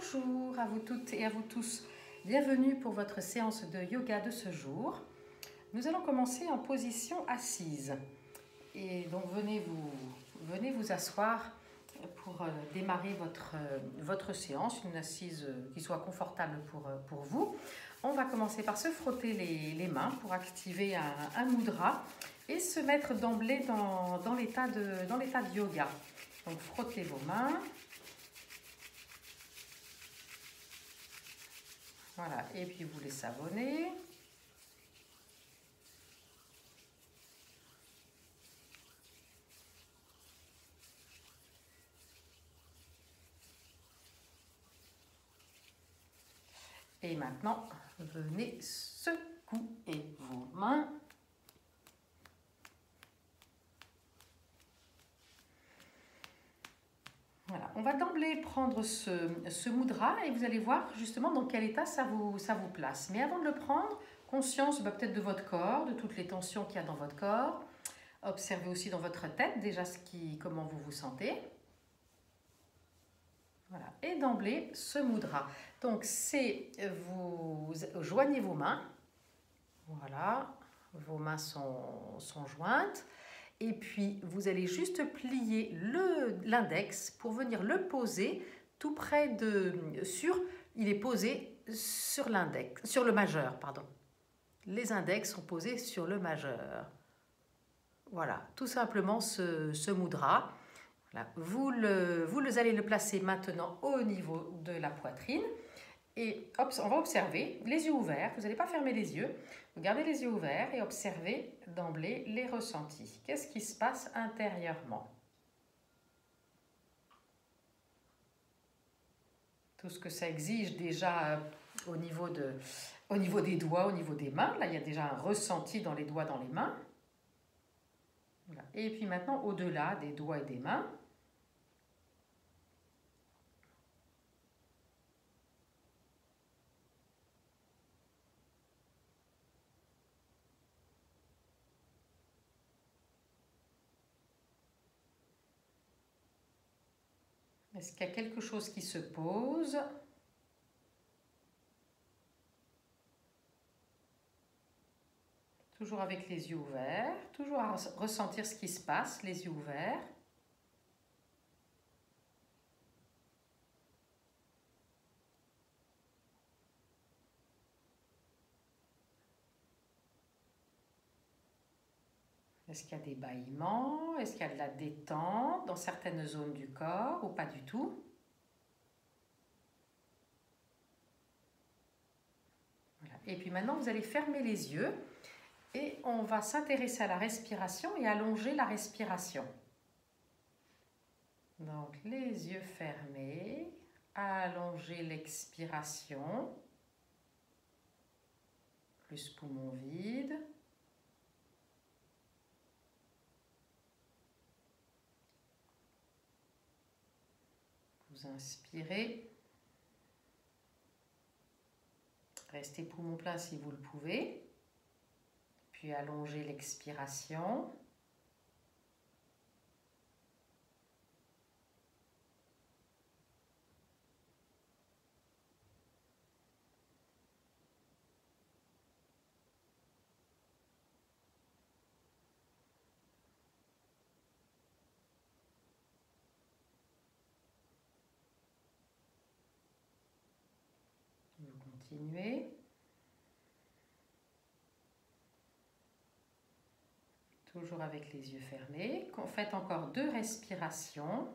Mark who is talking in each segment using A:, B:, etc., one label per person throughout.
A: Bonjour à vous toutes et à vous tous. Bienvenue pour votre séance de yoga de ce jour. Nous allons commencer en position assise. Et donc venez vous asseoir pour démarrer votre séance, une assise qui soit confortable pour vous. On va commencer par se frotter les mains pour activer un mudra et se mettre d'emblée dans l'état de yoga. Donc frottez vos mains. Voilà, et puis vous les savonnez. Et maintenant, venez secouer vos mains. Voilà, on va d'emblée prendre ce mudra et vous allez voir justement dans quel état ça vous place. Mais avant de le prendre, conscience peut-être de votre corps, de toutes les tensions qu'il y a dans votre corps. Observez aussi dans votre tête déjà comment vous vous sentez. Voilà. Et d'emblée, ce mudra. Donc, vous joignez vos mains. Voilà, vos mains sont jointes. Et puis, vous allez juste plier l'index pour venir le poser tout près il est posé sur le majeur, pardon. Les index sont posés sur le majeur. Voilà, tout simplement ce mudra. Voilà. Vous allez le placer maintenant au niveau de la poitrine et on va observer les yeux ouverts. Vous n'allez pas fermer les yeux. Vous gardez les yeux ouverts et observez d'emblée les ressentis. Qu'est-ce qui se passe intérieurement? Tout ce que ça exige déjà au niveau des doigts, au niveau des mains. Là, il y a déjà un ressenti dans les doigts, dans les mains. Voilà. Et puis maintenant, au-delà des doigts et des mains, est-ce qu'il y a quelque chose qui se pose? Toujours avec les yeux ouverts, toujours à ressentir ce qui se passe, les yeux ouverts. Est-ce qu'il y a des bâillements? Est-ce qu'il y a de la détente dans certaines zones du corps ou pas du tout? Voilà. Et puis maintenant, vous allez fermer les yeux et on va s'intéresser à la respiration et allonger la respiration. Donc, les yeux fermés, allonger l'expiration, plus poumon vide. Vous inspirez, restez poumon plein si vous le pouvez, puis allongez l'expiration. Vous continuez. Toujours avec les yeux fermés. Faites encore 2 respirations.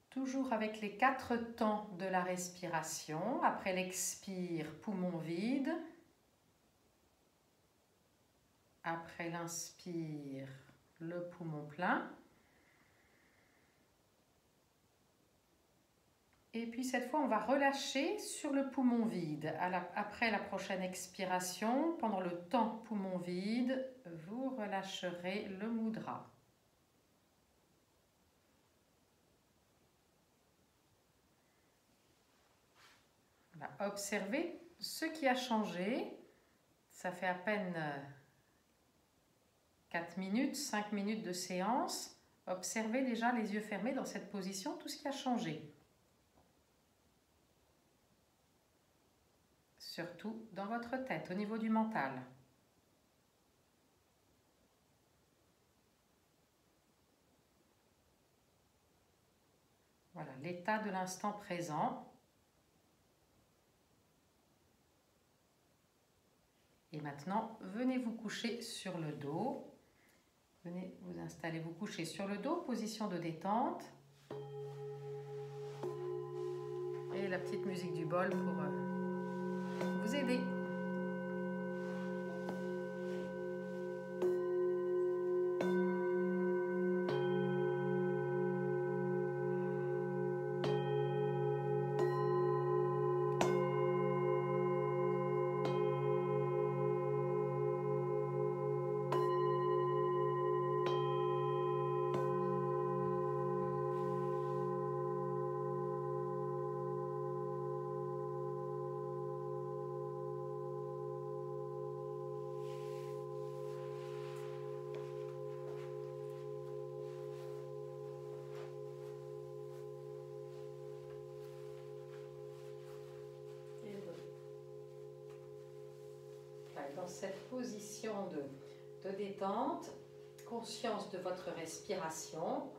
A: Toujours avec les 4 temps de la respiration. Après l'expire, poumon vide. Après l'inspire, le poumon plein. Et puis cette fois, on va relâcher sur le poumon vide. Après la prochaine expiration, pendant le temps poumon vide, vous relâcherez le mudra. Voilà. Observez ce qui a changé. Ça fait à peine 4 minutes, 5 minutes de séance. Observez déjà les yeux fermés dans cette position, tout ce qui a changé. Surtout dans votre tête, au niveau du mental. Voilà, l'état de l'instant présent. Et maintenant, venez vous coucher sur le dos. Venez vous installer, vous coucher sur le dos, position de détente. Et la petite musique du bol pour vous aider. Dans cette position de détente, conscience de votre respiration.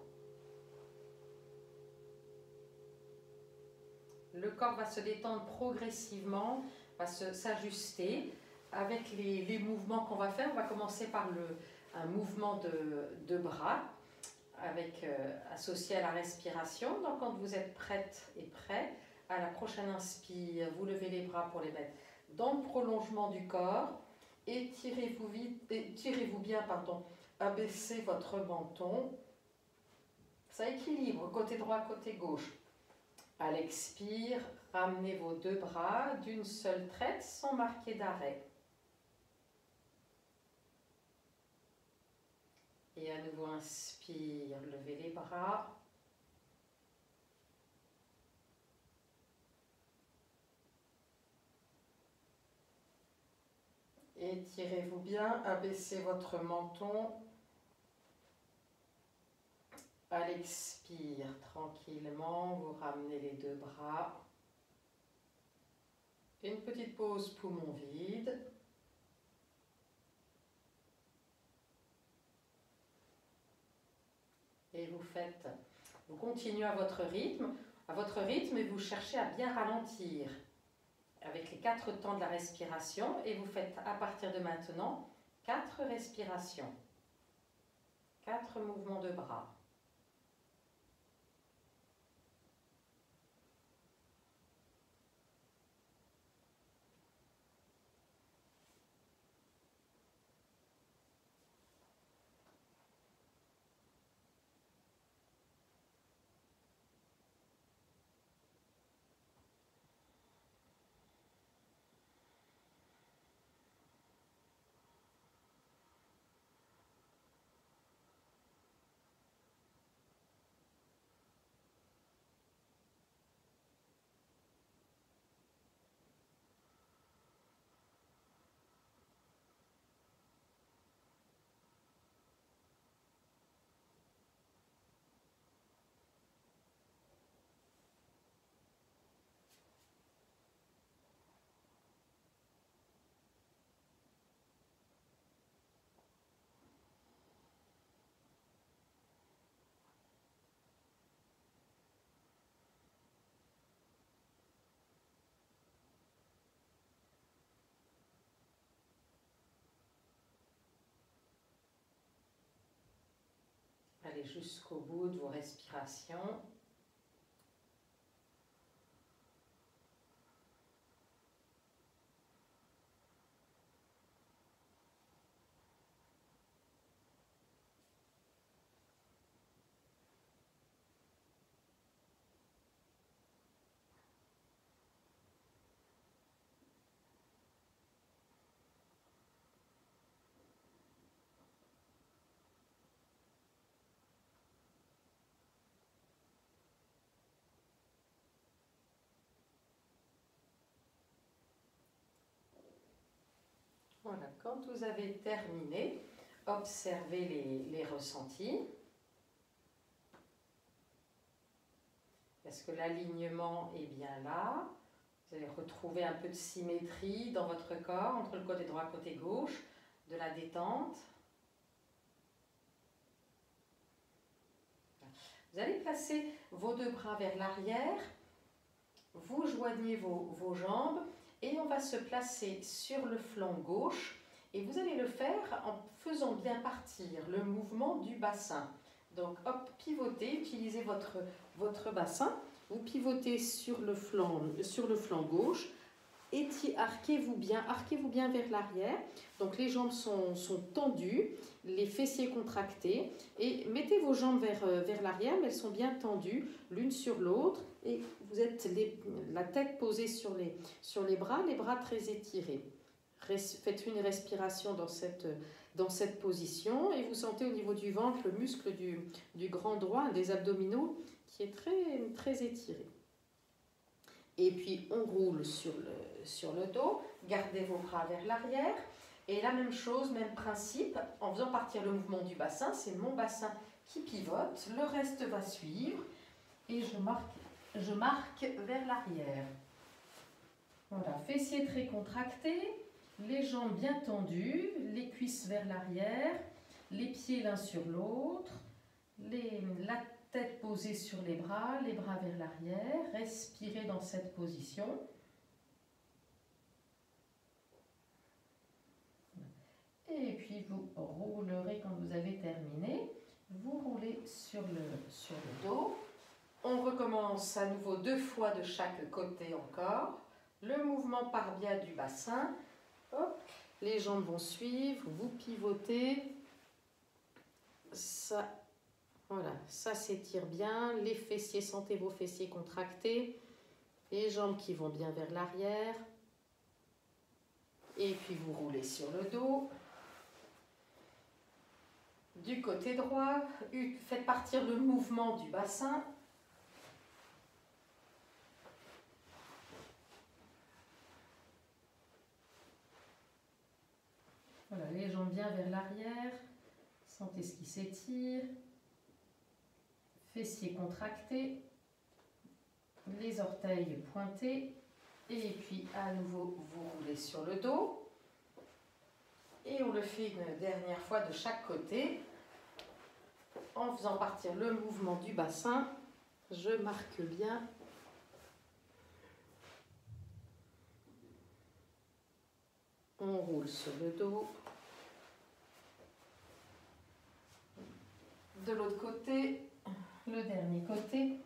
A: Le corps va se détendre progressivement, va s'ajuster avec les mouvements qu'on va faire. On va commencer par un mouvement de bras associé à la respiration. Donc quand vous êtes prête et prêt, à la prochaine inspire, vous levez les bras pour les mettre dans le prolongement du corps. Étirez-vous bien, abaissez votre menton. Ça équilibre côté droit, côté gauche. À l'expire, ramenez vos deux bras d'une seule traite sans marquer d'arrêt. Et à nouveau, inspire, levez les bras. Étirez-vous bien, abaissez votre menton. À l'expire, tranquillement, vous ramenez les deux bras. Une petite pause poumon vide. Et vous continuez à votre rythme et vous cherchez à bien ralentir avec les 4 temps de la respiration et vous faites à partir de maintenant 4 respirations, 4 mouvements de bras. Allez jusqu'au bout de vos respirations. Voilà, quand vous avez terminé, observez les ressentis. Est-ce que l'alignement est bien là? Vous allez retrouver un peu de symétrie dans votre corps, entre le côté droit et le côté gauche, de la détente. Vous allez placer vos deux bras vers l'arrière, vous joignez vos jambes et on va se placer sur le flanc gauche et vous allez le faire en faisant bien partir le mouvement du bassin. Donc hop, pivotez, utilisez votre bassin, vous pivotez sur le flanc gauche, et arquez-vous bien vers l'arrière. Donc les jambes sont tendues, les fessiers contractés et mettez vos jambes vers l'arrière, mais elles sont bien tendues l'une sur l'autre et vous êtes la tête posée sur les bras très étirés. Faites une respiration dans cette position et vous sentez au niveau du ventre le muscle du grand droit, des abdominaux, qui est très étiré. Et puis on roule sur le dos, gardez vos bras vers l'arrière. Et la même chose, même principe, en faisant partir le mouvement du bassin, c'est mon bassin qui pivote, le reste va suivre. Et je marque vers l'arrière. Voilà, fessiers très contractés, les jambes bien tendues, les cuisses vers l'arrière, les pieds l'un sur l'autre, la tête posée sur les bras vers l'arrière, respirez dans cette position. Et puis vous roulerez quand vous avez terminé, vous roulez sur le dos. On recommence à nouveau 2 fois de chaque côté encore. Le mouvement part bien du bassin. Hop, les jambes vont suivre, vous pivotez. Ça, voilà, ça s'étire bien. Les fessiers, sentez vos fessiers contractés. Les jambes qui vont bien vers l'arrière. Et puis vous roulez sur le dos. Du côté droit, faites partir le mouvement du bassin. Voilà, les jambes bien vers l'arrière. Sentez ce qui s'étire. Fessiers contractés. Les orteils pointés. Et puis à nouveau, vous roulez sur le dos. Et on le fait une dernière fois de chaque côté. En faisant partir le mouvement du bassin, je marque bien. On roule sur le dos. De l'autre côté, le dernier côté.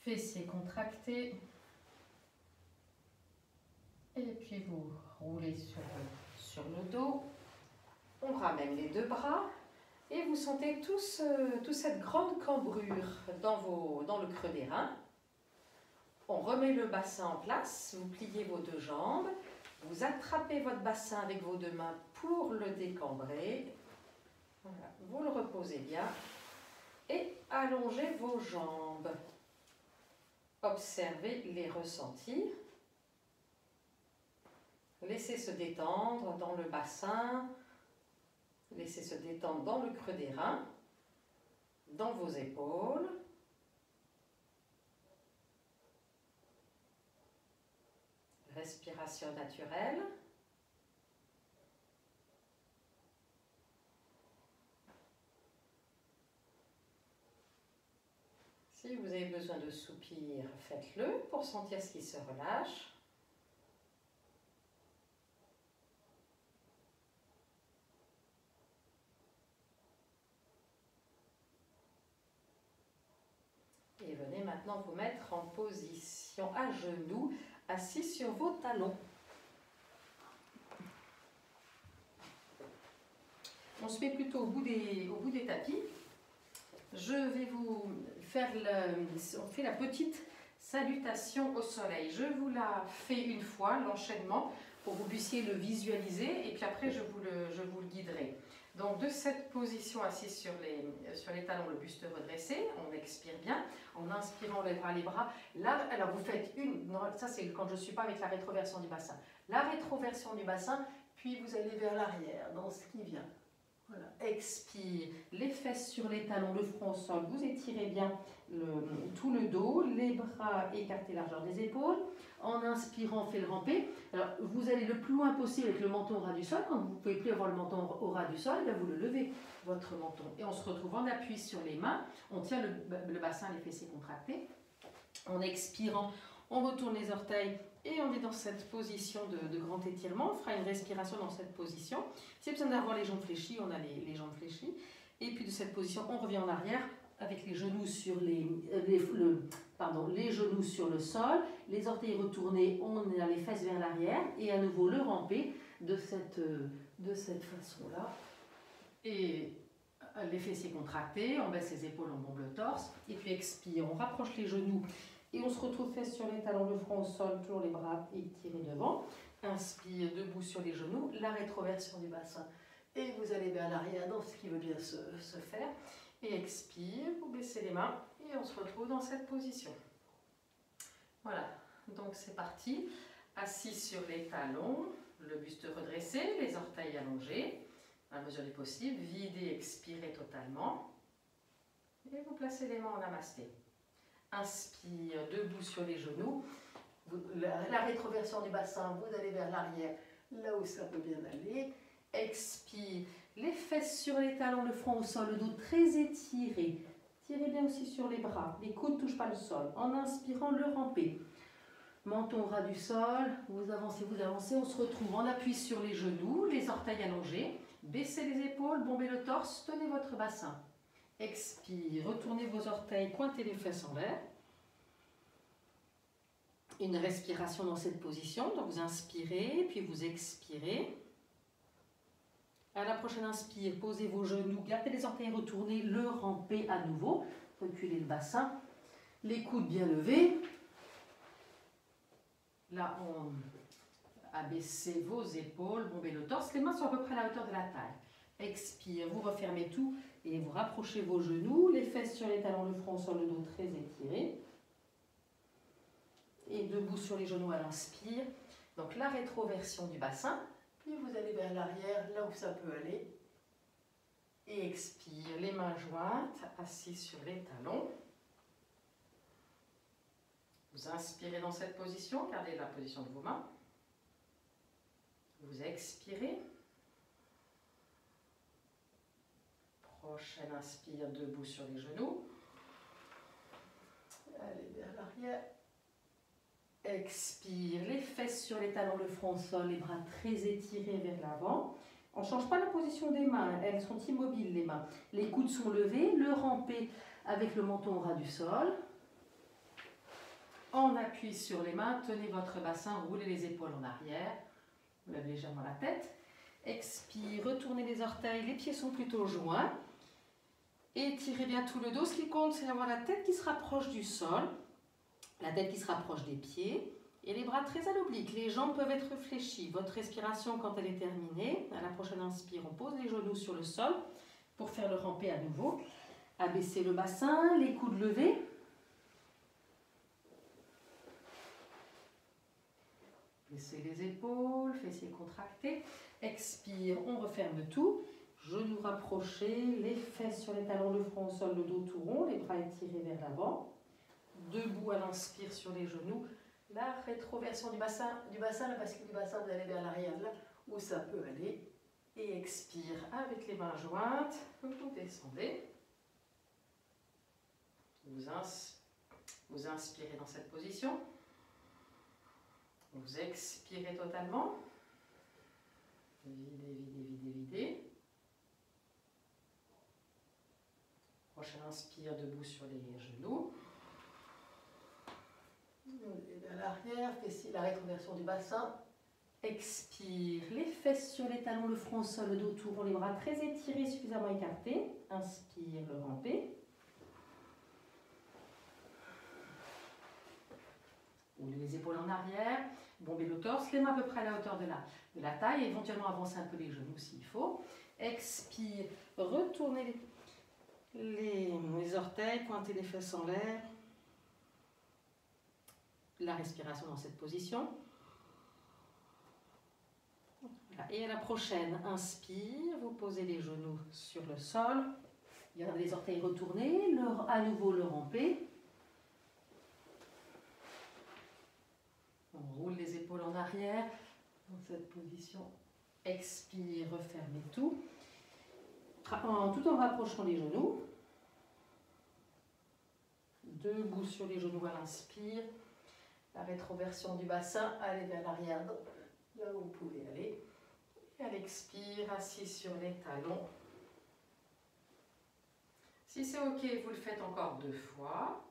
A: Fessiers contractés. Et puis vous roulez sur le dos. On ramène les 2 bras et vous sentez toute cette grande cambrure dans le creux des reins. On remet le bassin en place, vous pliez vos 2 jambes, vous attrapez votre bassin avec vos 2 mains pour le décambrer. Voilà, vous le reposez bien et allongez vos jambes. Observez les ressentis. Laissez se détendre dans le bassin. Laissez se détendre dans le creux des reins, dans vos épaules. Respiration naturelle. Si vous avez besoin de soupir, faites-le pour sentir ce qui se relâche. Et venez maintenant vous mettre en position à genoux, assis sur vos talons. On se met plutôt au bout des tapis. Je vais vous faire on fait la petite salutation au soleil. Je vous la fais une fois, l'enchaînement, pour que vous puissiez le visualiser, et puis après je vous le guiderai. Donc de cette position assise sur les talons, le buste redressé, on expire bien. En inspirant, on lèvera les bras. Là, alors vous faites une, non, ça c'est quand je ne suis pas avec la rétroversion du bassin. La rétroversion du bassin, puis vous allez vers l'arrière, dans ce qui vient. Voilà. Expire, les fesses sur les talons, le front au sol. Vous étirez bien tout le dos, les bras écartés largeur des épaules. En inspirant, fait le ramper. Alors, vous allez le plus loin possible avec le menton au ras du sol. Quand vous ne pouvez plus avoir le menton au ras du sol, vous le levez, votre menton. Et on se retrouve en appui sur les mains. On tient le bassin, les fessiers contractés. En expirant, on retourne les orteils et on est dans cette position de grand étirement. On fera une respiration dans cette position. Si besoin d'avoir les jambes fléchies, on a les jambes fléchies. Et puis de cette position, on revient en arrière avec les genoux sur les genoux sur le sol, les orteils retournés, on a les fesses vers l'arrière et à nouveau le ramper de cette façon-là. Et les fessiers contractés, on baisse les épaules, on bombe le torse et puis expire, on rapproche les genoux et on se retrouve fesses sur les talons, le front au sol, toujours les bras étirés devant. Inspire, debout sur les genoux, la rétroversion du bassin et vous allez vers l'arrière dans ce qui veut bien se faire. Et expire, vous baissez les mains et on se retrouve dans cette position. Voilà, donc c'est parti. Assis sur les talons, le buste redressé, les orteils allongés, à mesure du possible. Videz, expirez totalement. Et vous placez les mains en namasté. Inspire, debout sur les genoux. La rétroversion du bassin, vous allez vers l'arrière, là où ça peut bien aller. Expire, les fesses sur les talons, le front au sol, le dos très étiré. Tirez bien aussi sur les bras, les coudes ne touchent pas le sol. En inspirant, le ramper. Menton au ras du sol, vous avancez, on se retrouve en appui sur les genoux, les orteils allongés. Baissez les épaules, bombez le torse, tenez votre bassin. Expire, retournez vos orteils, pointez les fesses en l'air. Une respiration dans cette position, donc vous inspirez, puis vous expirez. À la prochaine inspire, posez vos genoux, gardez les orteils retournés, le ramper à nouveau. Reculez le bassin, les coudes bien levés. Là, on abaissez vos épaules, bombez le torse. Les mains sont à peu près à la hauteur de la taille. Expire, vous refermez tout et vous rapprochez vos genoux, les fesses sur les talons, le front sur le dos très étiré. Et debout sur les genoux à l'inspire. Donc la rétroversion du bassin. Puis vous allez vers l'arrière, là où ça peut aller. Et expire, les mains jointes, assis sur les talons. Vous inspirez dans cette position, gardez la position de vos mains. Vous expirez. Prochaine inspire, debout sur les genoux. Allez vers l'arrière. Expire, les fesses sur les talons, le front au sol, les bras très étirés vers l'avant. On ne change pas la position des mains, elles sont immobiles les mains. Les coudes sont levés, le ramper avec le menton au ras du sol. On appuie sur les mains, tenez votre bassin, roulez les épaules en arrière. Levez légèrement la tête. Expire, retournez les orteils, les pieds sont plutôt joints. Étirez bien tout le dos. Ce qui compte, c'est d'avoir la tête qui se rapproche du sol. La tête qui se rapproche des pieds et les bras très à l'oblique. Les jambes peuvent être fléchies. Votre respiration, quand elle est terminée, à la prochaine inspire, on pose les genoux sur le sol pour faire le ramper à nouveau. Abaissez le bassin, les coudes levés. Baissez les épaules, fessiers contractés. Expire, on referme tout. Genoux rapprochés, les fesses sur les talons, le front au sol, le dos tout rond, les bras étirés vers l'avant. Debout à l'inspire sur les genoux. La rétroversion du bassin, la bascule du bassin, vous allez vers l'arrière, là où ça peut aller. Et expire avec les mains jointes. Vous descendez. Vous inspirez dans cette position. Vous expirez totalement. Videz, videz, videz, videz. Prochaine inspire, debout sur les genoux. À l'arrière, faites la rétroversion du bassin. Expire, les fesses sur les talons, le front au sol, le dos tout rond, les bras très étirés, suffisamment écartés. Inspire, le ramper. Roulez les épaules en arrière, bombez le torse, les mains à peu près à la hauteur de la taille, éventuellement avancer un peu les genoux s'il faut. Expire, retournez les orteils, pointez les fesses en l'air. La respiration dans cette position. Voilà. Et à la prochaine, inspire, vous posez les genoux sur le sol. Gardez les orteils retournés, à nouveau le ramper. On roule les épaules en arrière dans cette position. Expire, refermez tout. Tout en rapprochant les genoux. Debout sur les genoux à l'inspire. La rétroversion du bassin, allez vers l'arrière, là où vous pouvez aller. Et à l'expire, assis sur les talons. Si c'est OK, vous le faites encore 2 fois.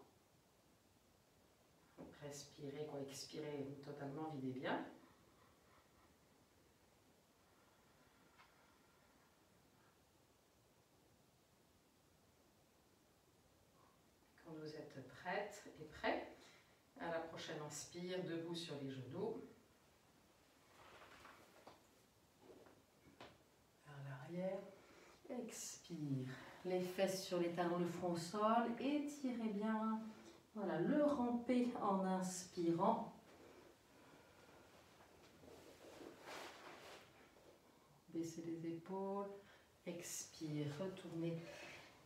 A: Respirez, expirez totalement, videz bien. Quand vous êtes prête et prêt, à la prochaine inspire, debout sur les genoux. Vers l'arrière. Expire. Les fesses sur les talons, le front au sol. Étirez bien. Voilà, le ramper en inspirant. Baissez les épaules. Expire. Retournez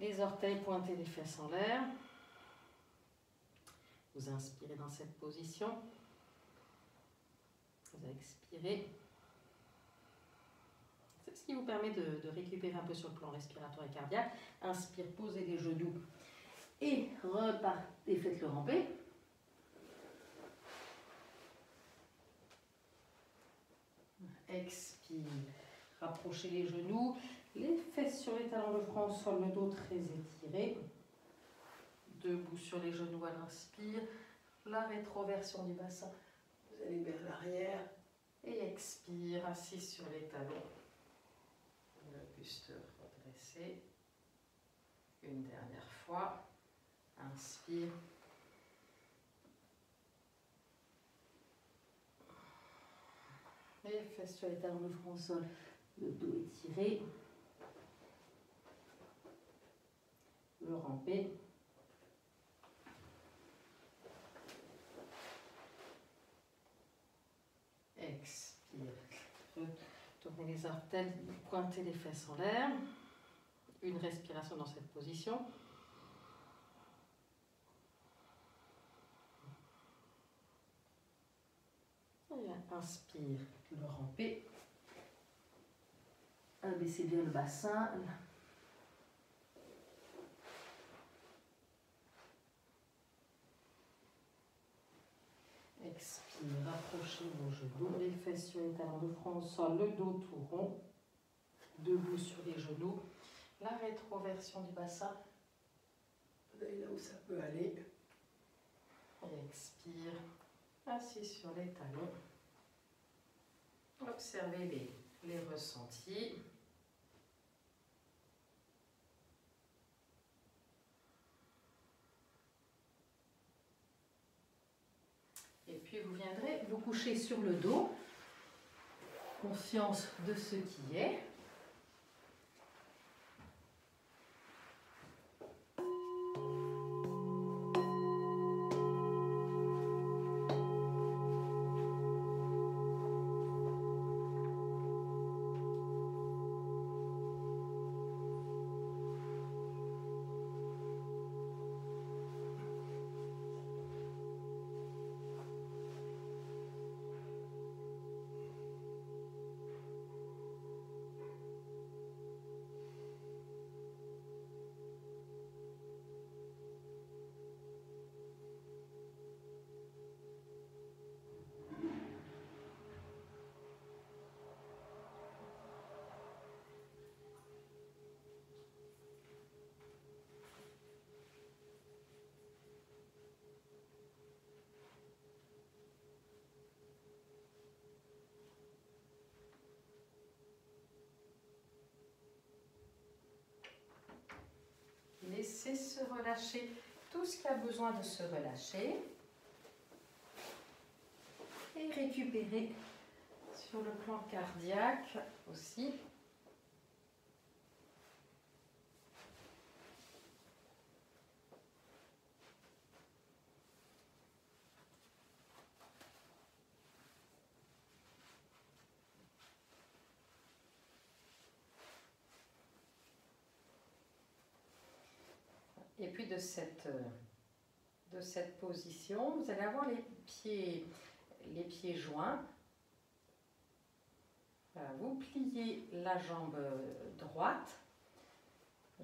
A: les orteils, pointez les fesses en l'air. Vous inspirez dans cette position. Vous expirez. C'est ce qui vous permet de récupérer un peu sur le plan respiratoire et cardiaque. Inspire, posez les genoux et repartez, faites le ramper. Expire, rapprochez les genoux, les fesses sur les talons, le front au sol, le dos très étiré. Debout sur les genoux à l'inspire, la rétroversion du bassin. Vous allez vers l'arrière et expire, assis sur les talons. Le buste redressé. Une dernière fois. Inspire. Les fesses sur les talons, le front au sol, le dos étiré. Le ramper. Expire. Retournez les orteils, pointez les fesses en l'air. Une respiration dans cette position. Et inspire, le ramper. Abaissez bien le bassin. Expire, rapprochez vos genoux, les fesses sur les talons, le front au sol, le dos tout rond. Debout sur les genoux. La rétroversion du bassin. Vous allez là où ça peut aller. Et expire. Assis sur les talons. Observez les ressentis. Et puis vous viendrez vous coucher sur le dos. Conscience de ce qui est. Laissez se relâcher tout ce qui a besoin de se relâcher. et récupérer sur le plan cardiaque aussi. Et puis de cette position, vous allez avoir les pieds joints. Voilà, vous pliez la jambe droite,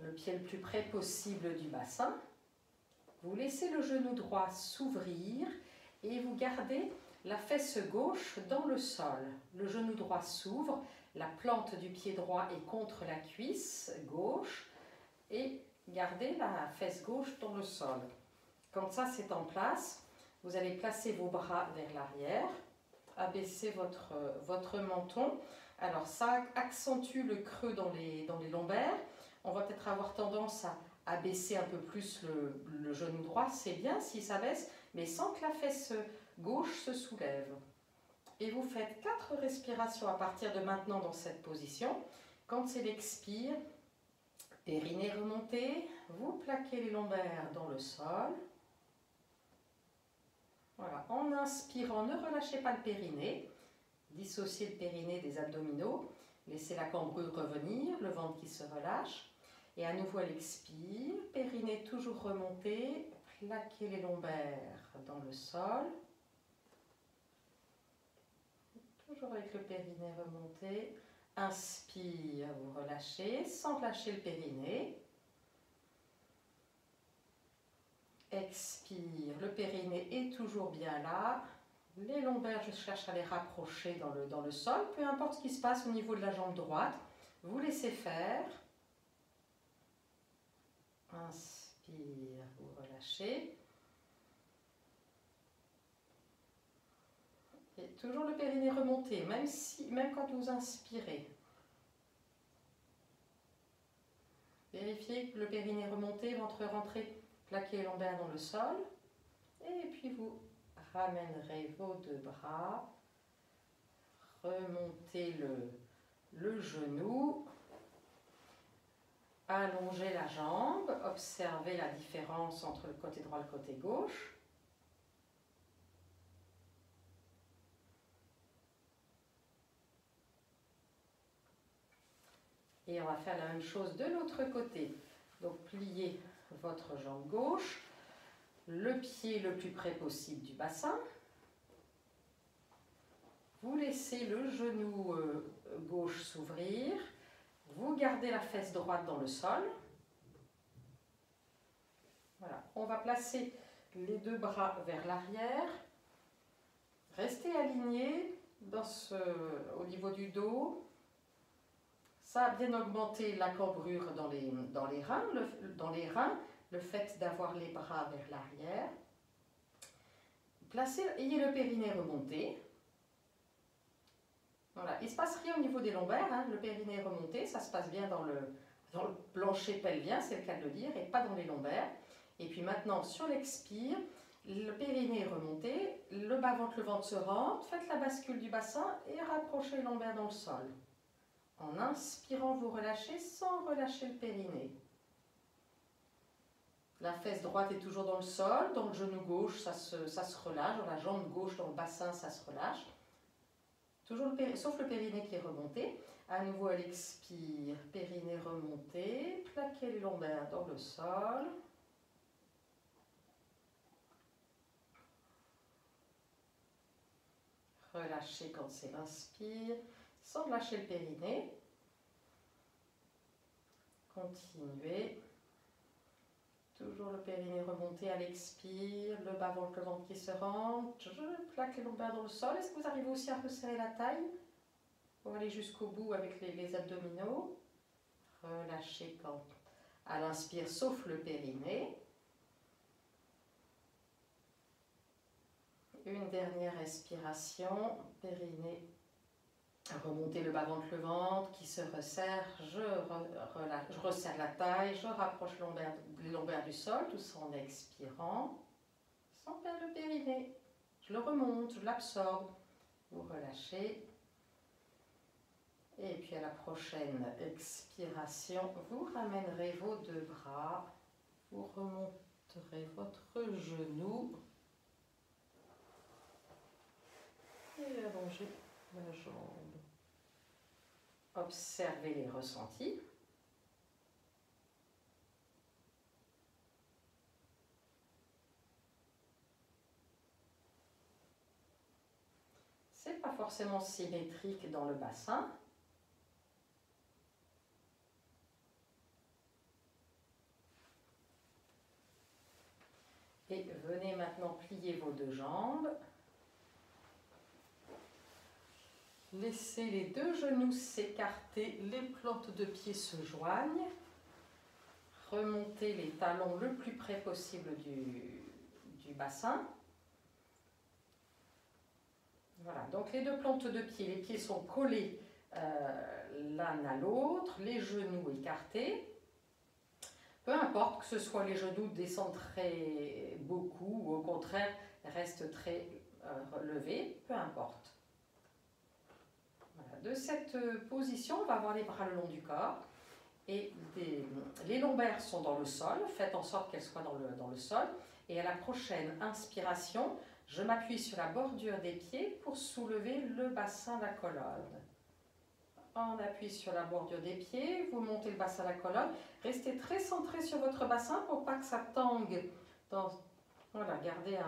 A: le pied le plus près possible du bassin. Vous laissez le genou droit s'ouvrir et vous gardez la fesse gauche dans le sol. Le genou droit s'ouvre, la plante du pied droit est contre la cuisse gauche et gardez la fesse gauche dans le sol. Quand ça c'est en place, vous allez placer vos bras vers l'arrière, abaisser votre menton. Alors ça accentue le creux dans les lombaires. On va peut-être avoir tendance à abaisser un peu plus le genou droit. C'est bien si ça baisse, mais sans que la fesse gauche se soulève. Et vous faites 4 respirations à partir de maintenant dans cette position. Quand c'est l'expire, périnée remonté, vous plaquez les lombaires dans le sol. Voilà. En inspirant, ne relâchez pas le périnée. Dissociez le périnée des abdominaux. Laissez la cambrure revenir, le ventre qui se relâche. Et à nouveau, elle expire. Périnée toujours remonté. Plaquez les lombaires dans le sol. Toujours avec le périnée remonté. Inspire, vous relâchez sans lâcher le périnée. Expire, le périnée est toujours bien là. Les lombaires, je cherche à les rapprocher dans le sol. Peu importe ce qui se passe au niveau de la jambe droite, vous laissez faire. Inspire, vous relâchez. Et toujours le périnée remonté, même quand vous inspirez. Vérifiez que le périnée remonté, ventre rentré, plaquez les lombaires dans le sol. Et puis vous ramènerez vos 2 bras. Remontez le genou. Allongez la jambe. Observez la différence entre le côté droit et le côté gauche. Et on va faire la même chose de l'autre côté. Donc pliez votre jambe gauche, le pied le plus près possible du bassin. Vous laissez le genou gauche s'ouvrir. Vous gardez la fesse droite dans le sol. Voilà. On va placer les 2 bras vers l'arrière. Restez alignés au niveau du dos. Ça a bien augmenté la cambrure dans les reins, le fait d'avoir les bras vers l'arrière. Ayez le périnée remonté. Voilà, il ne se passe rien au niveau des lombaires, hein. Le périnée remonté, ça se passe bien dans le plancher pelvien, c'est le cas de le dire, et pas dans les lombaires. Et puis maintenant, sur l'expire, le périnée est remonté, le bas-ventre, le ventre se rentre, faites la bascule du bassin et rapprochez les lombaires dans le sol. En inspirant, vous relâchez sans relâcher le périnée. La fesse droite est toujours dans le sol, dans le genou gauche, ça se relâche, dans la jambe gauche, dans le bassin, ça se relâche. Toujours sauf le périnée qui est remonté. À nouveau, elle expire, périnée remonté, plaquez les lombaires dans le sol. Relâchez quand c'est l'inspire, sans lâcher le périnée. Continuez. Toujours le périnée remonté à l'expire, le bas-ventre, le ventre qui se rentre. Je plaque les lombaires dans le sol. Est-ce que vous arrivez aussi à resserrer la taille pour aller jusqu'au bout avec les abdominaux? Relâchez quand à l'inspire, sauf le périnée. Une dernière respiration, périnée. Remontez le bas-ventre, le ventre qui se resserre, je resserre la taille, je rapproche les lombaires du sol, tout ça en expirant, sans perdre le périnée. Je le remonte, je l'absorbe. vous relâchez. Et puis à la prochaine expiration, vous ramènerez vos deux bras, vous remonterez votre genou et allongez la jambe. Observez les ressentis. C'est pas forcément symétrique dans le bassin. Et venez maintenant plier vos deux jambes. Laissez les deux genoux s'écarter, les plantes de pied se joignent. Remontez les talons le plus près possible du bassin. Voilà, donc les deux plantes de pied, les pieds sont collés l'un à l'autre, les genoux écartés. Peu importe que ce soit les genoux descendent très beaucoup ou au contraire restent très relevés, peu importe. Voilà. De cette position, on va avoir les bras le long du corps et les lombaires sont dans le sol. Faites en sorte qu'elles soient dans le sol. Et à la prochaine inspiration, je m'appuie sur la bordure des pieds pour soulever le bassin de la colonne. On appuie sur la bordure des pieds, vous montez le bassin de la colonne. Restez très centré sur votre bassin pour pas que ça tangue. Voilà, gardez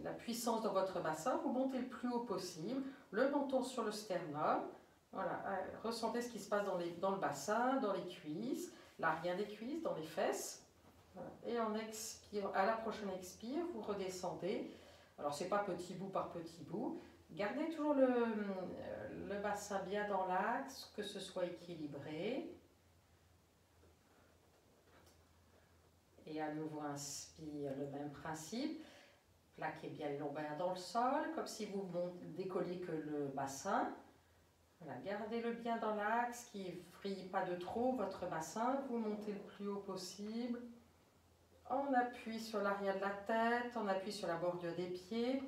A: la puissance dans votre bassin. Vous montez le plus haut possible. Le menton sur le sternum. Voilà, ressentez ce qui se passe dans le bassin, dans les cuisses, l'arrière des cuisses, dans les fesses. Voilà. Et en expire, à la prochaine expire, vous redescendez. Alors, c'est pas petit bout par petit bout. Gardez toujours le bassin bien dans l'axe, que ce soit équilibré. Et à nouveau, inspire, le même principe. Plaquez bien les lombaires dans le sol, comme si vous décolliez que le bassin. Voilà, gardez-le bien dans l'axe, qui ne vrille pas de trop votre bassin. Vous montez le plus haut possible. On appuie sur l'arrière de la tête, on appuie sur la bordure des pieds.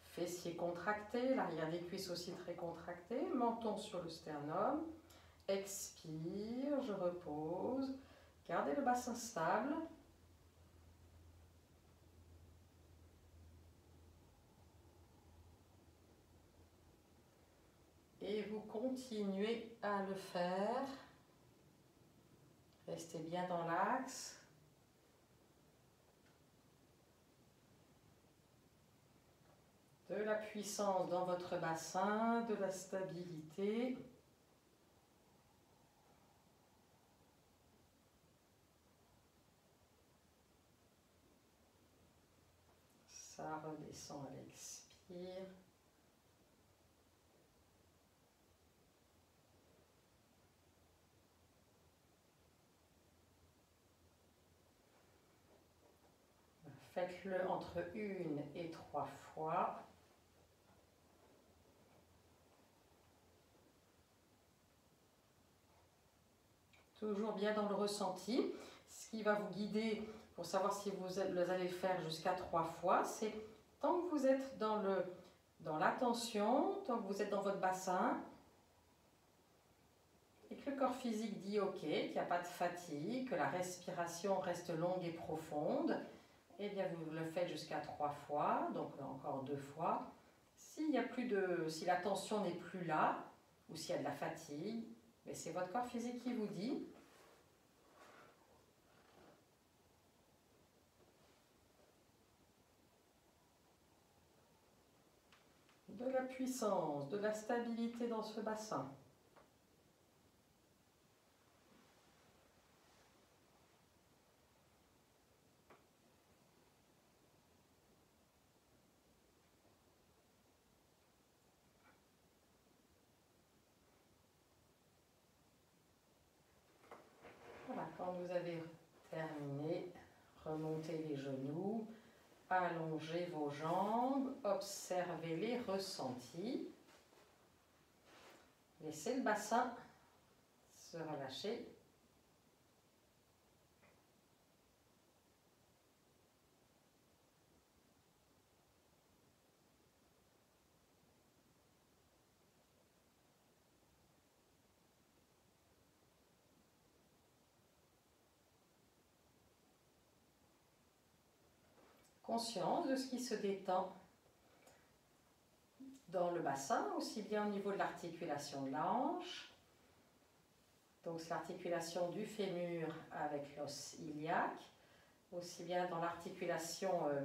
A: Fessiers contractés, l'arrière des cuisses aussi très contracté, menton sur le sternum. Expire, je repose. Gardez le bassin stable. Et vous continuez à le faire. Restez bien dans l'axe. De la puissance dans votre bassin, de la stabilité. Ça redescend à l'expire. Faites-le entre 1 et 3 fois. Toujours bien dans le ressenti. Ce qui va vous guider pour savoir si vous allez le faire jusqu'à 3 fois, c'est tant que vous êtes dans l'attention, tant que vous êtes dans votre bassin, et que le corps physique dit OK, qu'il n'y a pas de fatigue, que la respiration reste longue et profonde, et bien vous le faites jusqu'à 3 fois, donc encore 2 fois. Si la tension n'est plus là, ou s'il y a de la fatigue, mais c'est votre corps physique qui vous dit. De la puissance, de la stabilité dans ce bassin. Voilà, quand vous avez terminé, remontez les genoux, allongez vos jambes, observez les ressentis. Laissez le bassin se relâcher. conscience de ce qui se détend dans le bassin, aussi bien au niveau de l'articulation de la hanche, donc c'est l'articulation du fémur avec l'os iliaque, aussi bien dans l'articulation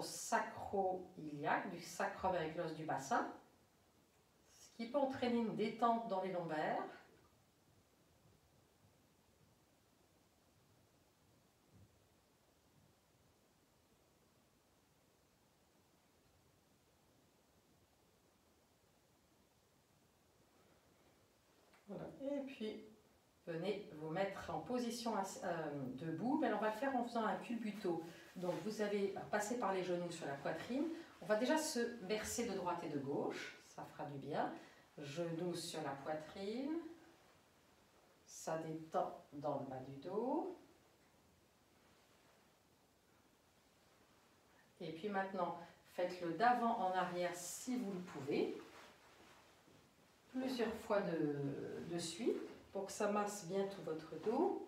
A: sacro-iliaque, du sacrum avec l'os du bassin, ce qui peut entraîner une détente dans les lombaires. Voilà. Et puis, venez vous mettre en position debout, mais on va le faire en faisant un culbuto. Donc vous allez passer par les genoux sur la poitrine. On va déjà se bercer de droite et de gauche, ça fera du bien. Genoux sur la poitrine, ça détend dans le bas du dos. Et puis maintenant, faites-le d'avant en arrière si vous le pouvez, plusieurs fois de suite pour que ça masse bien tout votre dos.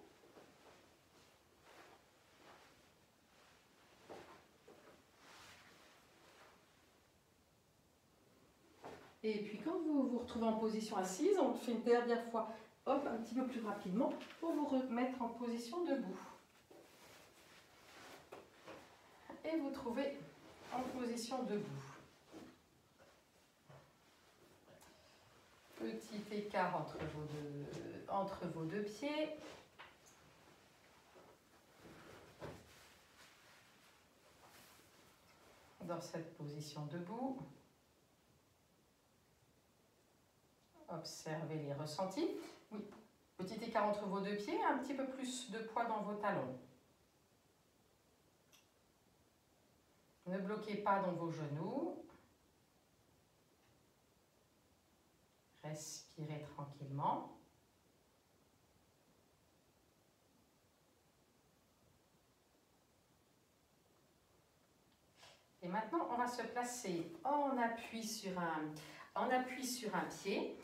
A: Et puis quand vous vous retrouvez en position assise, on le fait une dernière fois, hop, un petit peu plus rapidement, pour vous remettre en position debout. Et vous trouvez en position debout. Petit écart entre vos deux pieds. Dans cette position debout. Observez les ressentis. Oui, petit écart entre vos deux pieds, un petit peu plus de poids dans vos talons. Ne bloquez pas dans vos genoux. Respirez tranquillement. Et maintenant, on va se placer en appui sur un pied.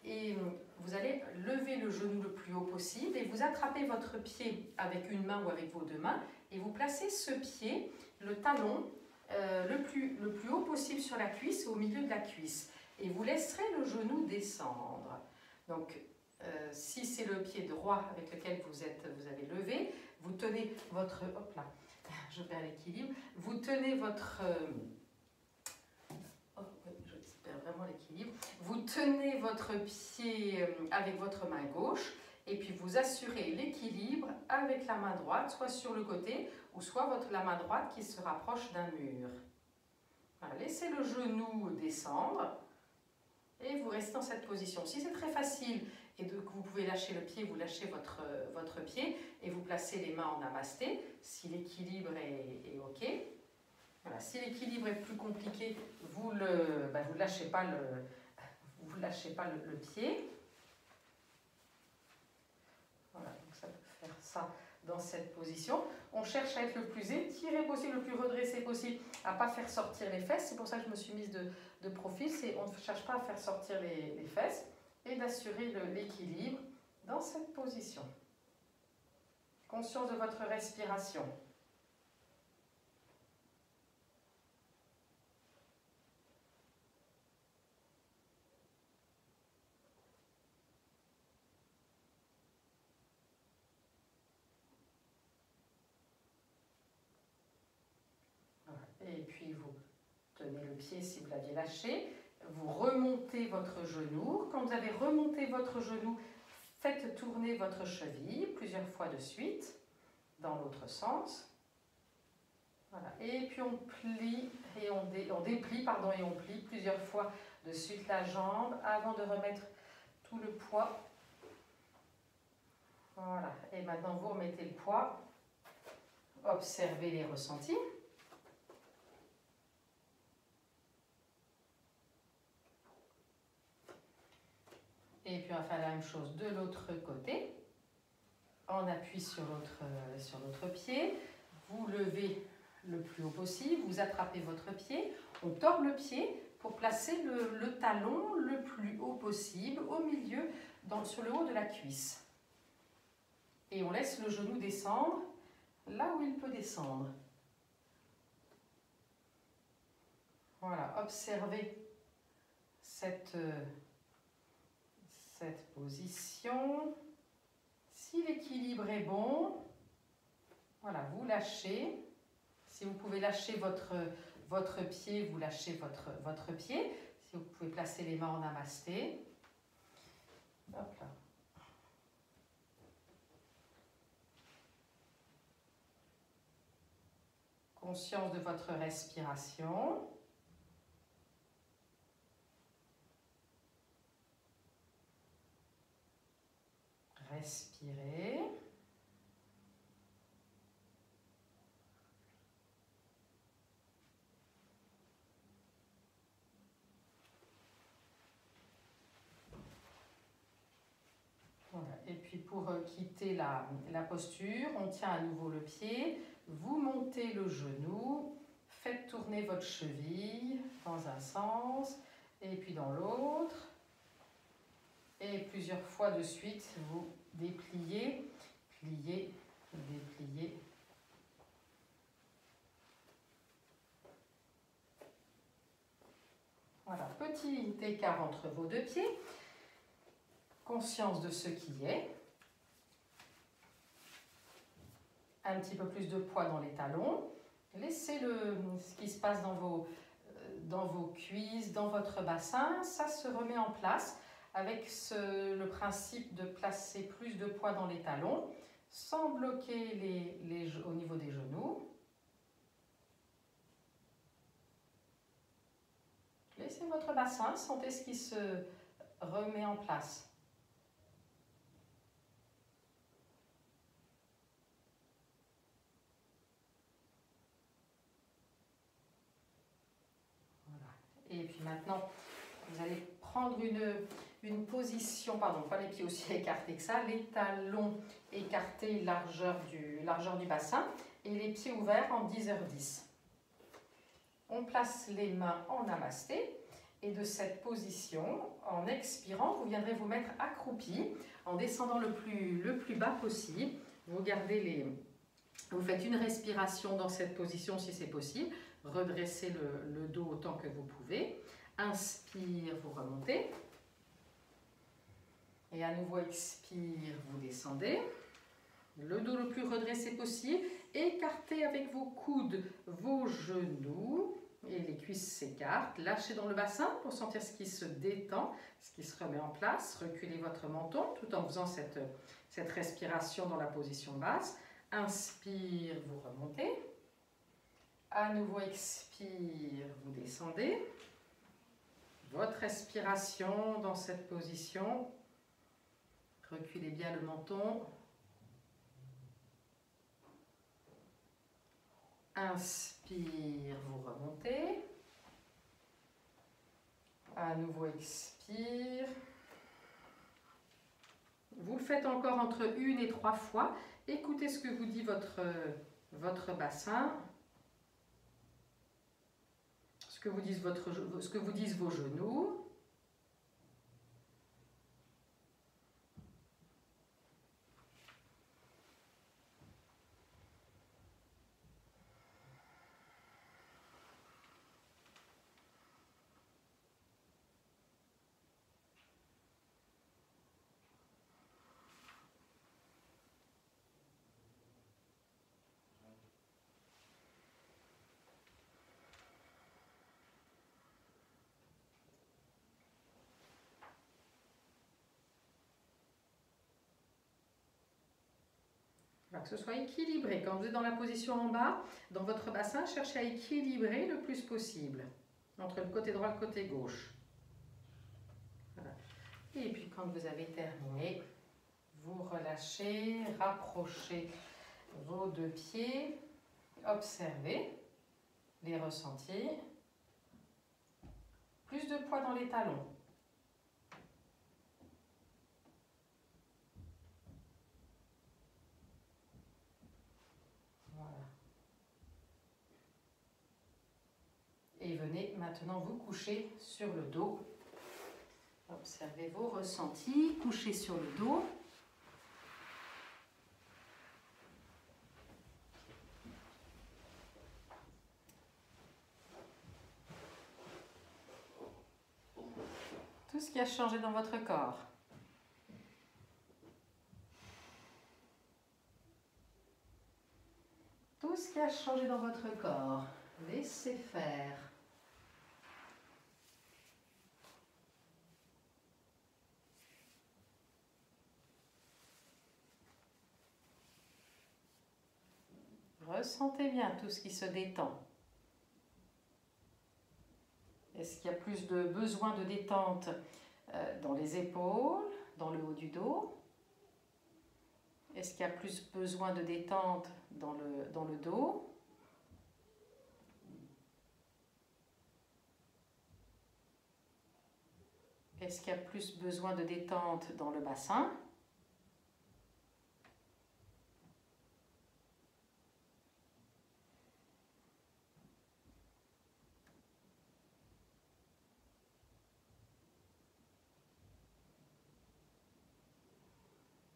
A: Et vous allez lever le genou le plus haut possible et vous attrapez votre pied avec une main ou avec vos deux mains et vous placez ce pied, le talon, le plus haut possible sur la cuisse, au milieu de la cuisse. Et vous laisserez le genou descendre. Donc, si c'est le pied droit avec lequel vous avez levé, vous tenez votre... Hop là, je perds l'équilibre. Vous tenez votre... vraiment l'équilibre. Vous tenez votre pied avec votre main gauche et puis vous assurez l'équilibre avec la main droite, soit sur le côté ou soit la main droite qui se rapproche d'un mur. Voilà, laissez le genou descendre et vous restez dans cette position. Si c'est très facile et que vous pouvez lâcher le pied, vous lâchez votre pied et vous placez les mains en namasté si l'équilibre est OK. Voilà, si l'équilibre est plus compliqué, vous ne lâchez pas le pied. Voilà, donc ça peut faire ça dans cette position. On cherche à être le plus étiré possible, le plus redressé possible, à ne pas faire sortir les fesses. C'est pour ça que je me suis mise de profil. On ne cherche pas à faire sortir les fesses et d'assurer l'équilibre dans cette position. Conscience de votre respiration. Et puis vous tenez le pied si vous l'aviez lâché, vous remontez votre genou. Quand vous avez remonté votre genou, faites tourner votre cheville plusieurs fois de suite dans l'autre sens. Voilà. Et puis on plie et on déplie et on plie plusieurs fois de suite la jambe avant de remettre tout le poids. Voilà. Et maintenant vous remettez le poids. Observez les ressentis. Et puis on va faire la même chose de l'autre côté. On appuie sur l'autre pied. Vous levez le plus haut possible. Vous attrapez votre pied. On tord le pied pour placer le talon le plus haut possible au milieu, sur le haut de la cuisse. Et on laisse le genou descendre là où il peut descendre. Voilà, observez cette position. Si l'équilibre est bon, voilà, vous lâchez. Si vous pouvez lâcher votre pied, vous lâchez votre pied. Si vous pouvez placer les mains en namasté. Hop là. Conscience de votre respiration. Respirez. Voilà. Et puis pour quitter la posture, on tient à nouveau le pied, vous montez le genou, faites tourner votre cheville dans un sens et puis dans l'autre. Et plusieurs fois de suite, vous dépliez, pliez, dépliez. Voilà, petit écart entre vos deux pieds. Conscience de ce qui est. Un petit peu plus de poids dans les talons. Laissez ce qui se passe dans vos cuisses, dans votre bassin. Ça se remet en place avec le principe de placer plus de poids dans les talons sans bloquer au niveau des genoux. Laissez votre bassin, sentez ce qui se remet en place. Et puis maintenant, vous allez prendre une position, pardon, pas les pieds aussi écartés que ça, les talons écartés, largeur du bassin, et les pieds ouverts en 10h10. On place les mains en namasté, et de cette position, en expirant, vous viendrez vous mettre accroupi, en descendant le plus bas possible. Vous faites une respiration dans cette position si c'est possible. Redressez le dos autant que vous pouvez. Inspire, vous remontez. Et à nouveau, expire, vous descendez. Le dos le plus redressé possible. Écartez avec vos coudes vos genoux et les cuisses s'écartent. Lâchez dans le bassin pour sentir ce qui se détend, ce qui se remet en place. Reculez votre menton tout en faisant cette respiration dans la position basse. Inspire, vous remontez. À nouveau, expire, vous descendez. Votre respiration dans cette position. Reculez bien le menton. Inspire, vous remontez. À nouveau, expire. Vous le faites encore entre 1 et 3 fois. Écoutez ce que vous dit votre bassin. Ce que vous disent vos genoux. Que ce soit équilibré. Quand vous êtes dans la position en bas, dans votre bassin, cherchez à équilibrer le plus possible entre le côté droit et le côté gauche. Voilà. Et puis quand vous avez terminé, vous relâchez, rapprochez vos deux pieds, observez les ressentis. Plus de poids dans les talons. Et venez maintenant vous coucher sur le dos. Observez vos ressentis, couchez sur le dos. tout ce qui a changé dans votre corps. Tout ce qui a changé dans votre corps, laissez faire. Ressentez bien tout ce qui se détend. Est-ce qu'il y a plus de besoin de détente dans les épaules, dans le haut du dos? Est-ce qu'il y a plus besoin de détente dans le dos? Est-ce qu'il y a plus besoin de détente dans le bassin?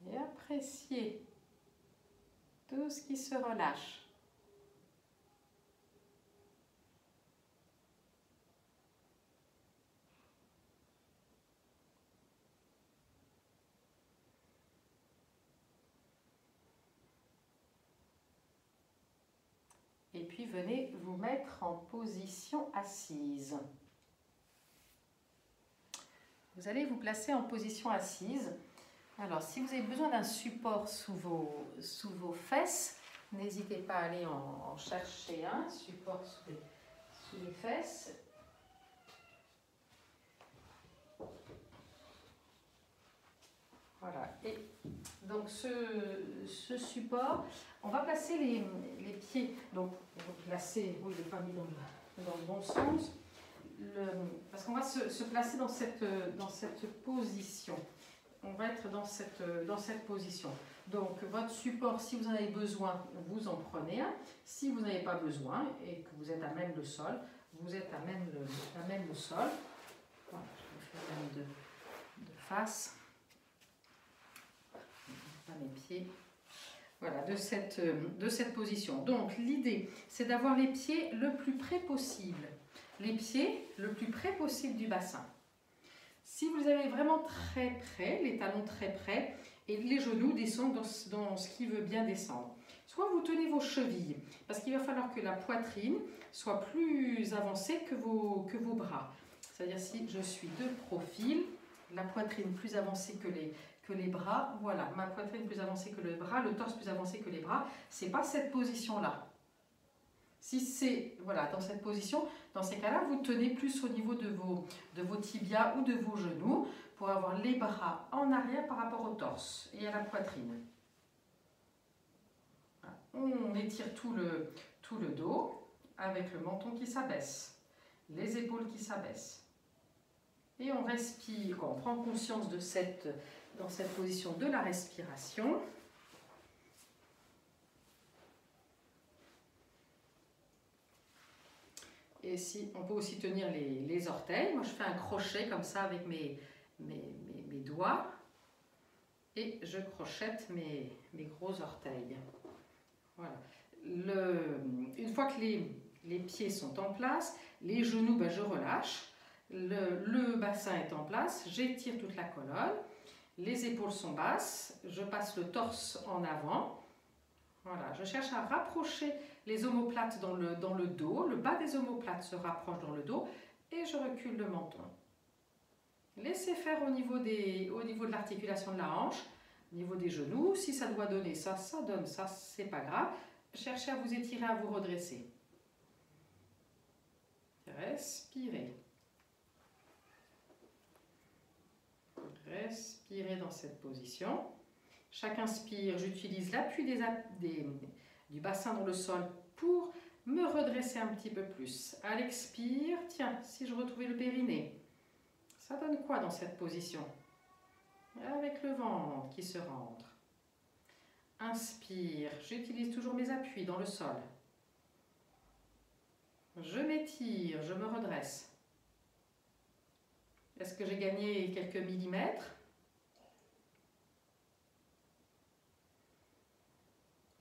A: Et appréciez tout ce qui se relâche. Et puis venez vous mettre en position assise. Vous allez vous placer en position assise. Alors, si vous avez besoin d'un support sous vos fesses, n'hésitez pas à aller en chercher un support sous les fesses. Voilà. Et donc, ce support, on va placer les pieds. Donc, placer, oui, il n'est pas mis dans le bon sens. Parce qu'on va se placer dans cette position. On va être dans cette position. Donc, votre support, si vous en avez besoin, vous en prenez un. Si vous n'avez pas besoin et que vous êtes à même le sol, vous êtes à même le sol. Voilà, je vais faire même de face. Pas mes pieds. Voilà, de cette position. Donc, l'idée, c'est d'avoir les pieds le plus près possible. Les pieds le plus près possible du bassin. Si vous avez vraiment très près, les talons très près, et les genoux descendent dans ce qui veut bien descendre. Soit vous tenez vos chevilles, parce qu'il va falloir que la poitrine soit plus avancée que vos bras. C'est-à-dire si je suis de profil, la poitrine plus avancée que les bras, voilà, ma poitrine plus avancée que le bras, le torse plus avancé que les bras, c'est pas cette position-là. Si c'est voilà, dans cette position, dans ces cas-là, vous tenez plus au niveau de vos tibias ou de vos genoux pour avoir les bras en arrière par rapport au torse et à la poitrine. Voilà. On étire tout le dos avec le menton qui s'abaisse, les épaules qui s'abaissent. Et on respire, on prend conscience dans cette position de la respiration. Et si, on peut aussi tenir les orteils. Moi, je fais un crochet comme ça avec mes doigts. Et je crochette mes gros orteils. Voilà. Une fois que les pieds sont en place, les genoux, je relâche. Le bassin est en place. J'étire toute la colonne. Les épaules sont basses. Je passe le torse en avant. Voilà, je cherche à rapprocher les omoplates dans le dos. Le bas des omoplates se rapproche dans le dos et je recule le menton. Laissez faire au niveau de l'articulation de la hanche, au niveau des genoux. Si ça doit donner ça, ça donne ça, c'est pas grave. Cherchez à vous étirer, à vous redresser. Respirez. Respirez dans cette position. Chaque inspire, j'utilise l'appui du bassin dans le sol pour me redresser un petit peu plus. À l'expire, tiens, si je retrouvais le périnée, ça donne quoi dans cette position? Avec le ventre qui se rentre. Inspire, j'utilise toujours mes appuis dans le sol. Je m'étire, je me redresse. Est-ce que j'ai gagné quelques millimètres?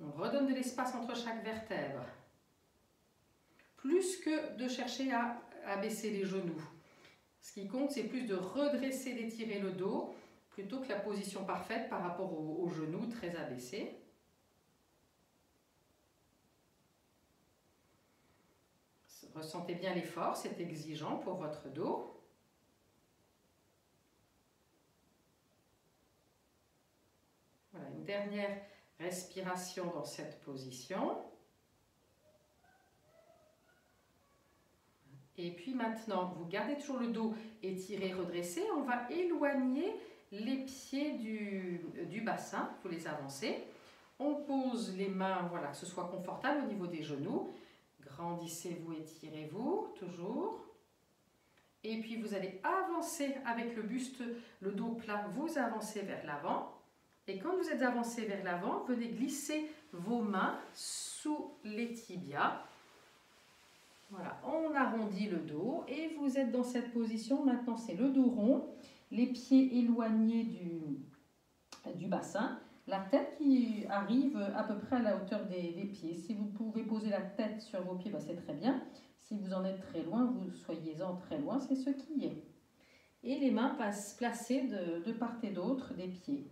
A: On redonne de l'espace entre chaque vertèbre. Plus que de chercher à baisser les genoux. Ce qui compte, c'est plus de redresser, d'étirer le dos, plutôt que la position parfaite par rapport aux genoux très abaissés. Ressentez bien l'effort, c'est exigeant pour votre dos. Voilà, une dernière respiration dans cette position. Et puis maintenant, vous gardez toujours le dos étiré, redressé. On va éloigner les pieds du bassin, vous les avancez. On pose les mains, voilà, que ce soit confortable au niveau des genoux. Grandissez-vous, étirez-vous, toujours. Et puis vous allez avancer avec le buste, le dos plat, vous avancez vers l'avant. Et quand vous êtes avancé vers l'avant, venez glisser vos mains sous les tibias. Voilà, on arrondit le dos et vous êtes dans cette position. Maintenant, c'est le dos rond, les pieds éloignés du bassin, la tête qui arrive à peu près à la hauteur des pieds. Si vous pouvez poser la tête sur vos pieds, c'est très bien. Si vous en êtes très loin, vous soyez-en très loin, c'est ce qui est. Et les mains placées de part et d'autre des pieds.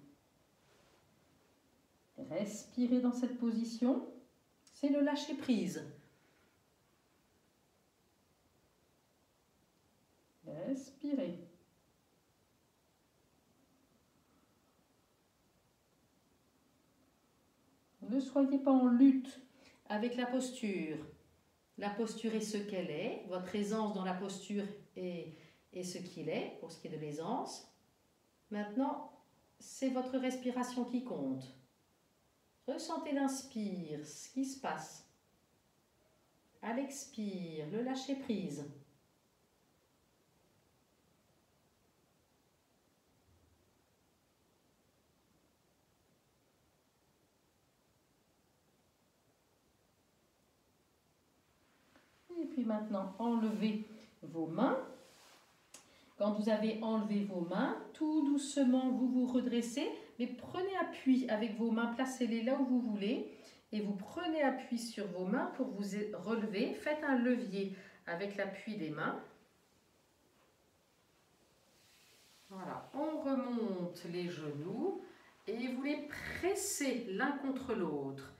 A: Respirez dans cette position, c'est le lâcher prise. Respirez. Ne soyez pas en lutte avec la posture. La posture est ce qu'elle est. Votre aisance dans la posture est ce qu'il est, pour ce qui est de l'aisance. Maintenant, c'est votre respiration qui compte. Ressentez l'inspire, ce qui se passe. À l'expire, le lâcher prise. Et puis maintenant, enlevez vos mains. Quand vous avez enlevé vos mains, tout doucement, vous vous redressez, mais prenez appui avec vos mains, placez-les là où vous voulez, et vous prenez appui sur vos mains pour vous relever. Faites un levier avec l'appui des mains. Voilà, on remonte les genoux et vous les pressez l'un contre l'autre.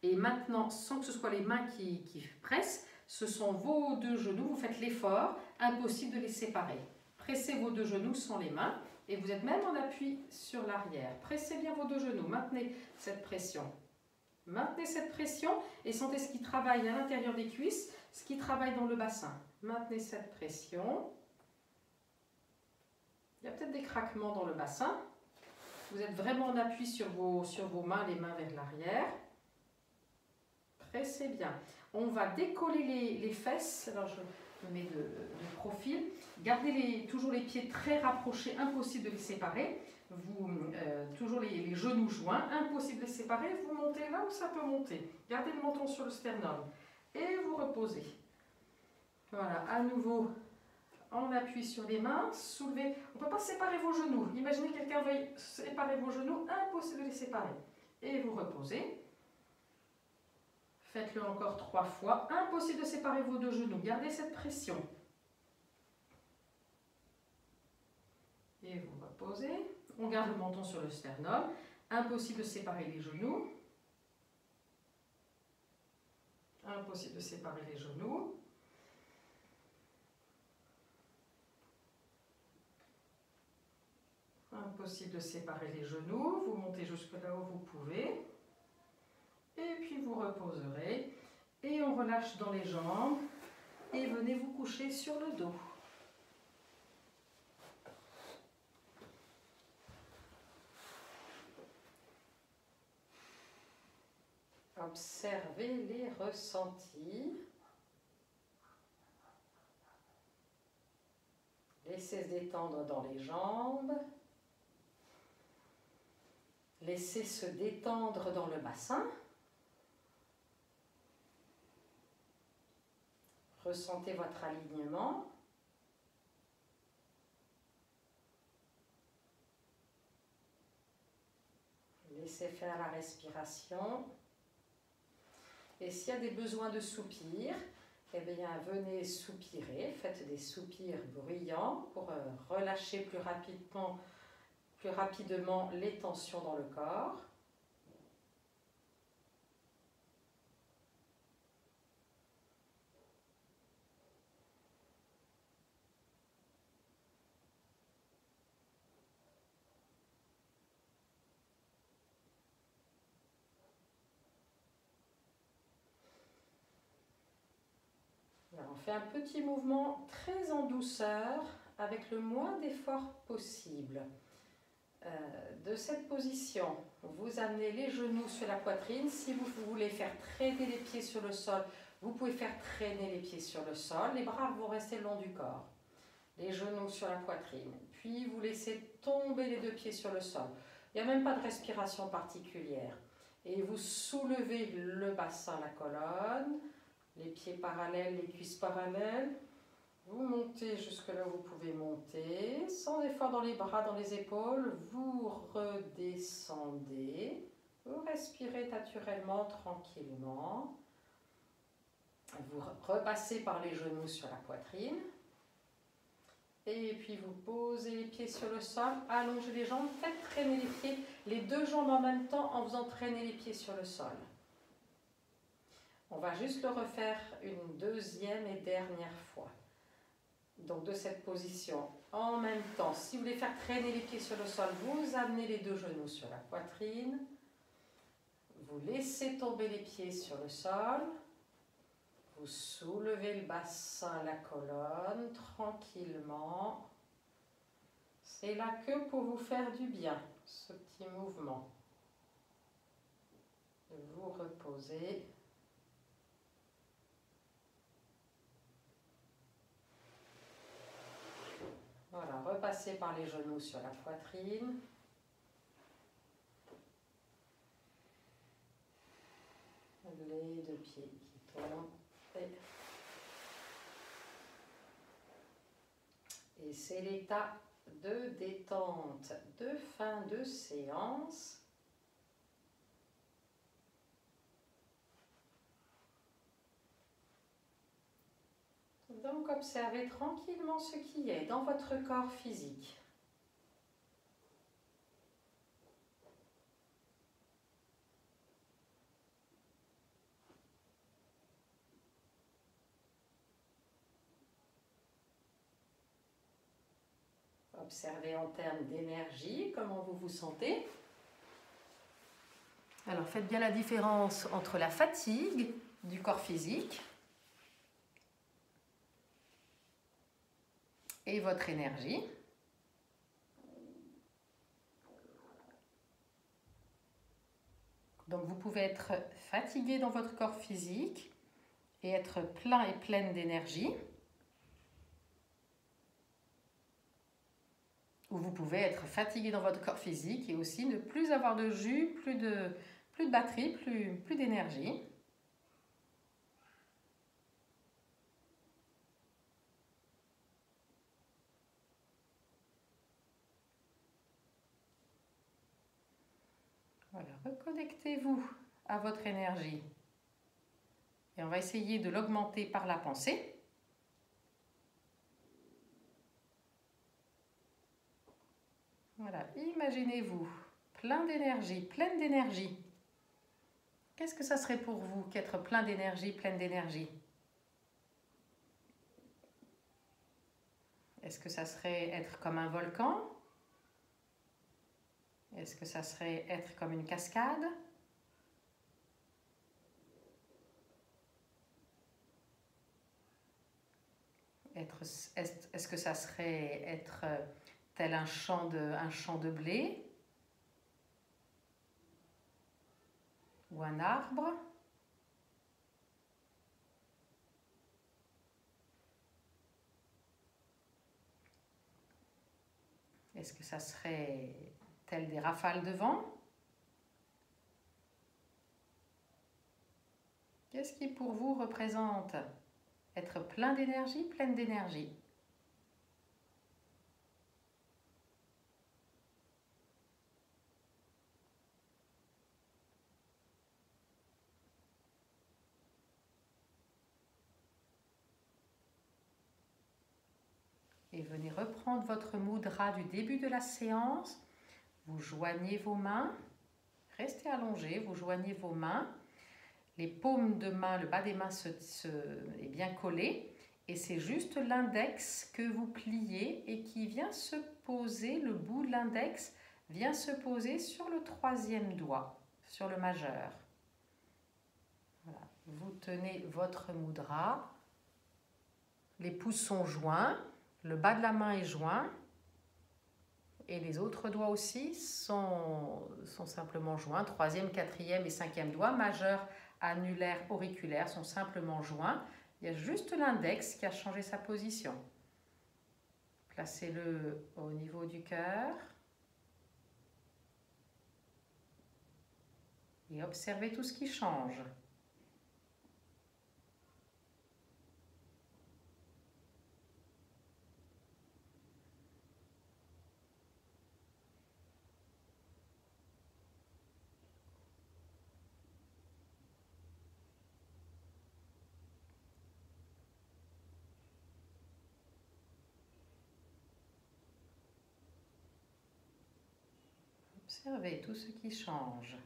A: Et maintenant, sans que ce soit les mains qui pressent, ce sont vos deux genoux, vous faites l'effort, impossible de les séparer. Pressez vos deux genoux sans les mains et vous êtes même en appui sur l'arrière. Pressez bien vos deux genoux, maintenez cette pression. Maintenez cette pression et sentez ce qui travaille à l'intérieur des cuisses, ce qui travaille dans le bassin. Maintenez cette pression. Il y a peut-être des craquements dans le bassin. Vous êtes vraiment en appui sur vos mains, les mains vers l'arrière. Pressez bien. On va décoller les fesses. Alors je me mets de profil. Gardez toujours les pieds très rapprochés, impossible de les séparer. Toujours les genoux joints, impossible de les séparer. Vous montez là où ça peut monter. Gardez le menton sur le sternum. Et vous reposez. Voilà, à nouveau, en appui sur les mains, soulevez. On ne peut pas séparer vos genoux. Imaginez que quelqu'un veuille séparer vos genoux, impossible de les séparer. Et vous reposez. Faites-le encore 3 fois. Impossible de séparer vos deux genoux. Gardez cette pression. Et vous reposez. On garde le menton sur le sternum. Impossible de séparer les genoux. Impossible de séparer les genoux. Impossible de séparer les genoux. Vous montez jusque là où vous pouvez. Et puis vous reposerez. Et on relâche dans les jambes. Et venez vous coucher sur le dos. Observez les ressentis. Laissez se détendre dans les jambes. Laissez se détendre dans le bassin. Ressentez votre alignement. Laissez faire la respiration. Et s'il y a des besoins de soupir, Eh bien, venez soupirer, faites des soupirs bruyants pour relâcher plus rapidement les tensions dans le corps. Alors, on fait un petit mouvement très en douceur avec le moins d'effort possible. De cette position, vous amenez les genoux sur la poitrine. Si vous voulez faire traîner les pieds sur le sol, vous pouvez faire traîner les pieds sur le sol. Les bras vont rester le long du corps. Les genoux sur la poitrine. Puis vous laissez tomber les deux pieds sur le sol. Il n'y a même pas de respiration particulière. Et vous soulevez le bassin, la colonne, les pieds parallèles, les cuisses parallèles. Vous montez jusque là où vous pouvez monter, sans effort dans les bras, dans les épaules. Vous redescendez. Vous respirez naturellement, tranquillement. Vous repassez par les genoux sur la poitrine. Et puis vous posez les pieds sur le sol, allongez les jambes, faites traîner les pieds, les deux jambes en même temps en faisant traîner les pieds sur le sol. On va juste le refaire une deuxième et dernière fois. Donc de cette position, en même temps, si vous voulez faire traîner les pieds sur le sol, vous amenez les deux genoux sur la poitrine, vous laissez tomber les pieds sur le sol, vous soulevez le bassin, la colonne, tranquillement. C'est là que pour vous faire du bien, ce petit mouvement. Vous reposez. Voilà, repassez par les genoux sur la poitrine. Les deux pieds qui tombent. Et c'est l'état de détente de fin de séance. Donc observez tranquillement ce qui est dans votre corps physique. Observez en termes d'énergie, comment vous vous sentez. Alors faites bien la différence entre la fatigue du corps physique et votre énergie. Donc vous pouvez être fatigué dans votre corps physique et être plein et pleine d'énergie. Ou vous pouvez être fatigué dans votre corps physique et aussi ne plus avoir de jus, plus de batterie, plus d'énergie. Voilà, reconnectez-vous à votre énergie. Et on va essayer de l'augmenter par la pensée. Voilà, imaginez-vous plein d'énergie, pleine d'énergie. Qu'est-ce que ça serait pour vous qu'être plein d'énergie, pleine d'énergie? Est-ce que ça serait être comme un volcan? Est-ce que ça serait être comme une cascade? Est-ce que ça serait être tel un champ de blé? Ou un arbre? Est-ce que ça serait tel des rafales de vent? Qu'est-ce qui pour vous représente être plein d'énergie, pleine d'énergie? Et venez reprendre votre mudra du début de la séance. Vous joignez vos mains, restez allongé, vous joignez vos mains. Les paumes de main, le bas des mains est bien collé. Et c'est juste l'index que vous pliez et qui vient se poser, le bout de l'index vient se poser sur le troisième doigt, sur le majeur. Voilà. Vous tenez votre mudra, les pouces sont joints, le bas de la main est joint et les autres doigts aussi sont simplement joints. Troisième, quatrième et cinquième doigt, majeur, annulaire, auriculaire sont simplement joints. Il y a juste l'index qui a changé sa position. Placez-le au niveau du cœur. Et observez tout ce qui change. Observez tout ce qui change.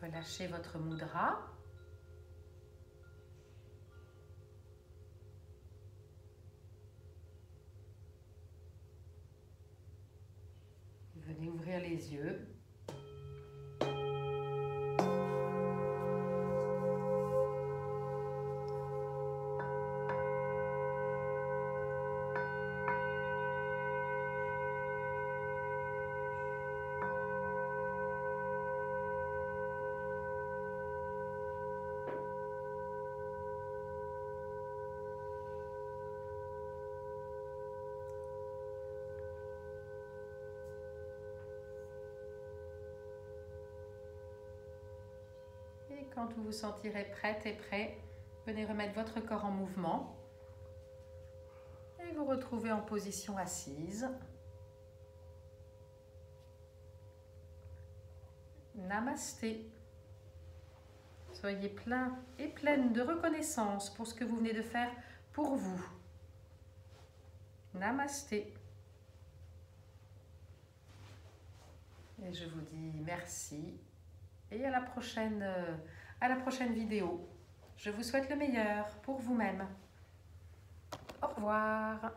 A: Relâchez votre mudra. Venez ouvrir les yeux. Et quand vous vous sentirez prête et prêt, venez remettre votre corps en mouvement et vous retrouvez en position assise. Namasté. Soyez plein et pleine de reconnaissance pour ce que vous venez de faire pour vous. Namasté. Et je vous dis merci et à la prochaine vidéo. Je vous souhaite le meilleur pour vous-même. Au revoir.